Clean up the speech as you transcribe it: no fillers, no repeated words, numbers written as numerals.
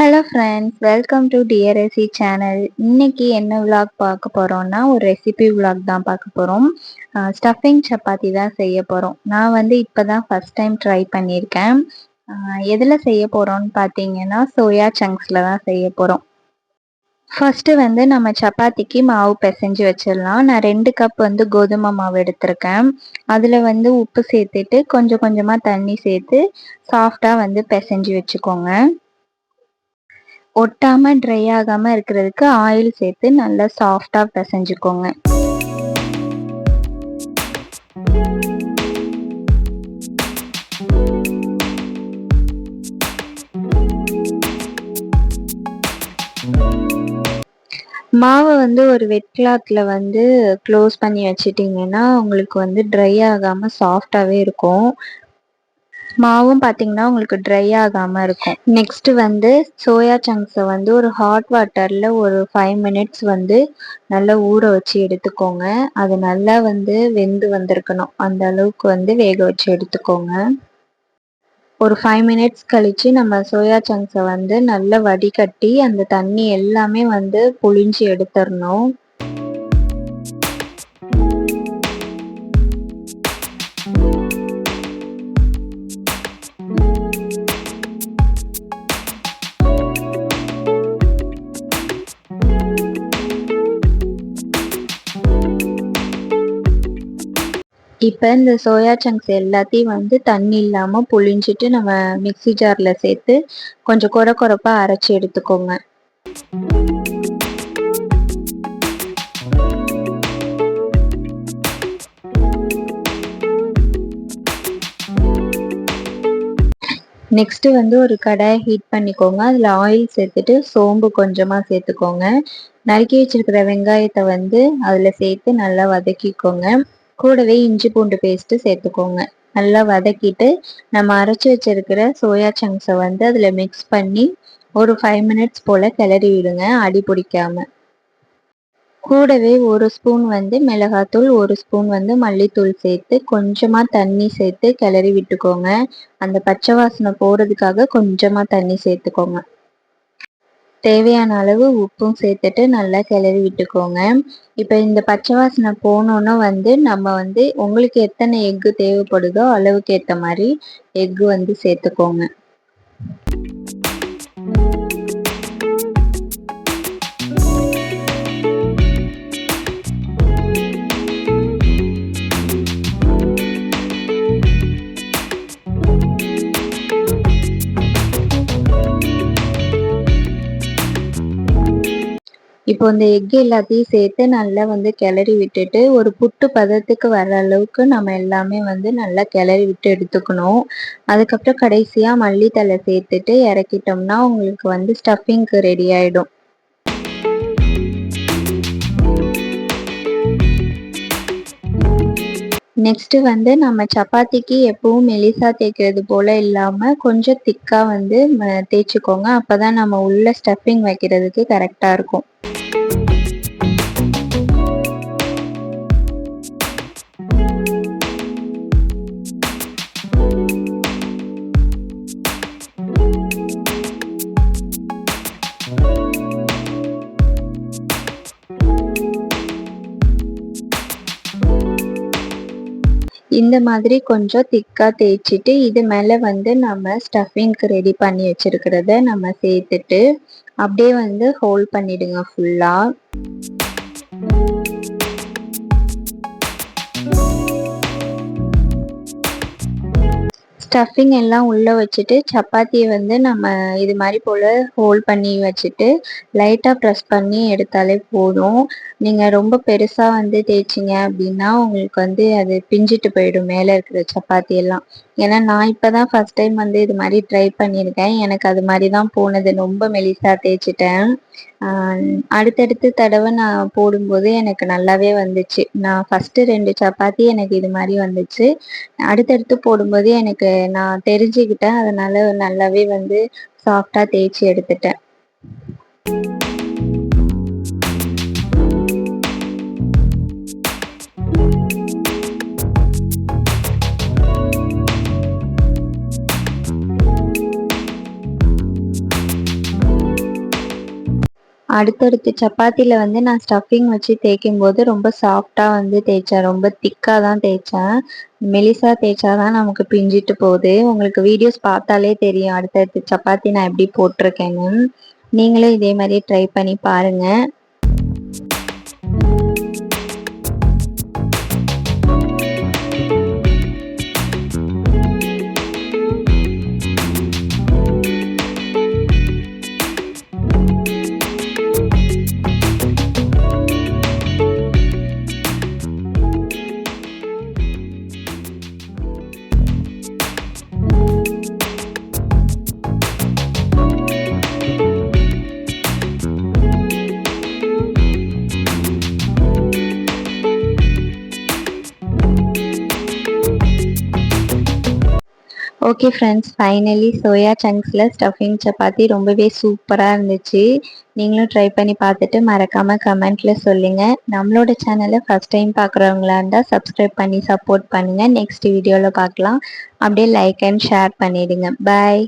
Hello friends, welcome to TRSC channel. இன்னைக்கு என்ன vlog பார்க்க போகிறோம்னா, ஒரு ரெசிபி விலாக் தான் பார்க்க போகிறோம். ஸ்டஃபிங் சப்பாத்தி தான் செய்ய போகிறோம். நான் இப்போ தான் ஃபஸ்ட் டைம் ட்ரை பண்ணியிருக்கேன். எதில் செய்ய போகிறோம்னு பார்த்தீங்கன்னா, சோயா சங்க்ஸில் தான் செய்ய போகிறோம். ஃபஸ்ட்டு நம்ம சப்பாத்திக்கு மாவு பிசைஞ்சு வச்சிடலாம். நான் 2 கப் கோதுமை மாவு எடுத்திருக்கேன். அதில் உப்பு சேர்த்துட்டு கொஞ்சம் கொஞ்சமாக தண்ணி சேர்த்து சாஃப்டாக பிசைஞ்சு வச்சுக்கோங்க. ஒட்டாம ட்ரை ஆகாம இருக்கிறதுக்கு ஆயில் சேர்த்து நல்லா சாஃப்டா பிசைஞ்சுக்கோங்க. மாவை ஒரு வெட் கிளாத்ல க்ளோஸ் பண்ணி வச்சிட்டிங்கன்னா உங்களுக்கு ட்ரை ஆகாம சாஃப்டாவே இருக்கும். மாவும் பார்த்தீங்கன்னா உங்களுக்கு ட்ரை ஆகாம இருக்கும். நெக்ஸ்ட் சோயா சங்க்ஸை ஒரு ஹாட் வாட்டர்ல ஒரு 5 மினிட்ஸ் நல்லா ஊற வச்சு எடுத்துக்கோங்க. அது நல்லா வெந்து வந்திருக்கணும். அந்த அளவுக்கு வேக வச்சு எடுத்துக்கோங்க. ஒரு 5 மினிட்ஸ் கழிச்சு நம்ம சோயா சங்க்ஸை நல்லா வடிகட்டி அந்த தண்ணி எல்லாமே புழிஞ்சு எடுத்துடணும். இப்போ இந்த சோயா சங்க்ஸ் எல்லாத்தையும் தண்ணி இல்லாமல் புழிஞ்சிட்டு நம்ம மிக்ஸி ஜாரில் சேர்த்து கொஞ்சம் கொரப்பாக அரைச்சி எடுத்துக்கோங்க. நெக்ஸ்ட்டு ஒரு கடாயை ஹீட் பண்ணிக்கோங்க. அதில் ஆயில் சேர்த்துட்டு சோம்பு கொஞ்சமாக சேர்த்துக்கோங்க. நறுக்கி வச்சிருக்கிற வெங்காயத்தை அதில் சேர்த்து நல்லா வதக்கிக்கோங்க. கூடவே இஞ்சி பூண்டு பேஸ்ட்டு சேர்த்துக்கோங்க. நல்லா வதக்கிட்டு நம்ம அரைச்சி வச்சிருக்கிற சோயா சங்க்ஸை அதில் மிக்ஸ் பண்ணி ஒரு 5 மினிட்ஸ் போல் கிளறி விடுங்க, அடி பிடிக்காம. கூடவே ஒரு ஸ்பூன் மிளகாத்தூள், ஒரு ஸ்பூன் மல்லித்தூள் சேர்த்து கொஞ்சமாக தண்ணி சேர்த்து கிளறி விட்டுக்கோங்க. அந்த பச்சை வாசனை போகிறதுக்காக கொஞ்சமாக தண்ணி சேர்த்துக்கோங்க. தேவையான அளவு உப்பும் சேர்த்துட்டு நல்லா கிளறி விட்டுக்கோங்க. இப்போ இந்த பச்சை வாசனை போனோன்னா நம்ம உங்களுக்கு எத்தனை எக்கு தேவைப்படுதோ அளவுக்கு ஏற்ற மாதிரி எக்கு சேர்த்துக்கோங்க. இப்போ இந்த எக் எல்லாத்தையும் சேர்த்து நல்லா கிளறி விட்டுட்டு ஒரு புட்டு பதத்துக்கு வர அளவுக்கு நம்ம எல்லாமே நல்லா கிளறி விட்டு எடுத்துக்கணும். அதுக்கப்புறம் கடைசியாக மல்லித்தழை சேர்த்துட்டு இறக்கிட்டோம்னா உங்களுக்கு ஸ்டஃபிங்க்கு ரெடி ஆகிடும். நெக்ஸ்ட்டு நம்ம சப்பாத்திக்கு எப்பவும் மெலிசா தேய்க்கிறது போல் இல்லாமல் கொஞ்சம் திக்காக தேய்ச்சிக்கோங்க. அப்போ தான் நம்ம உள்ள ஸ்டஃபிங் வைக்கிறதுக்கு கரெக்டாக இருக்கும். இந்த மாதிரி கொஞ்சம் திக்கா தேய்ச்சிட்டு இது மேலே நம்ம ஸ்டஃபிங்க்கு ரெடி பண்ணி வச்சிருக்கிறத நம்ம சேர்த்துட்டு அப்படியே ஹோல்ட் பண்ணிடுங்க ஃபுல்லா. ஸ்டஃபிங் எல்லாம் உள்ளே வச்சுட்டு சப்பாத்தியை நம்ம இது மாதிரி போல் ஹோல்ட் பண்ணி வச்சுட்டு லைட்டாக ப்ரெஸ் பண்ணி எடுத்தாலே போதும். நீங்கள் ரொம்ப பெருசாக தேய்ச்சிங்க அப்படின்னா உங்களுக்கு அது பிஞ்சிட்டு போயிடும் மேலே இருக்கிற சப்பாத்தி எல்லாம். ஏன்னா நான் இப்போ தான் ஃபஸ்ட் டைம் இது மாதிரி ட்ரை பண்ணியிருக்கேன். எனக்கு அது மாதிரி தான் போனது. ரொம்ப மெலிசாக தேய்ச்சிட்டேன். அடுத்தடுத்து தடவை நான் போடும்போது எனக்கு நல்லாவே வந்துச்சு. நான் ஃபஸ்ட்டு 2 சப்பாத்தி எனக்கு இது மாதிரி வந்துச்சு. அடுத்தடுத்து போடும்போது எனக்கு நான் தெரிஞ்சுக்கிட்டேன். அதனால நல்லாவே சாஃப்டாக தேய்ச்சி எடுத்துட்டேன். அடுத்தடுத்து சப்பாத்தில வந்து நான் ஸ்டஃபிங் வச்சு தேய்க்கும்போது ரொம்ப சாஃப்டா வந்து தேய்ச்சேன். ரொம்ப திக்கா தான் தேய்ச்சேன். மெலிசா தேய்ச்சா தான் நமக்கு பிஞ்சிட்டு போகுது. உங்களுக்கு வீடியோஸ் பார்த்தாலே தெரியும் அடுத்தடுத்து சப்பாத்தி நான் எப்படி போட்டிருக்கேன்னு. நீங்களும் இதே மாதிரி ட்ரை பண்ணி பாருங்க. ஓகே ஃப்ரெண்ட்ஸ், ஃபைனலி சோயா சங்க்ஸில் ஸ்டஃபிங் சப்பாத்தி ரொம்பவே சூப்பராக இருந்துச்சு. நீங்களும் ட்ரை பண்ணி பார்த்துட்டு மறக்காமல் கமெண்ட்டில் சொல்லுங்கள். நம்மளோட சேனலை ஃபஸ்ட் டைம் பார்க்குறவங்களா இருந்தால் சப்ஸ்கிரைப் பண்ணி சப்போர்ட் பண்ணுங்கள். நெக்ஸ்ட் வீடியோவில் பார்க்கலாம். அப்படியே லைக் அண்ட் ஷேர் பண்ணிவிடுங்க. பாய்.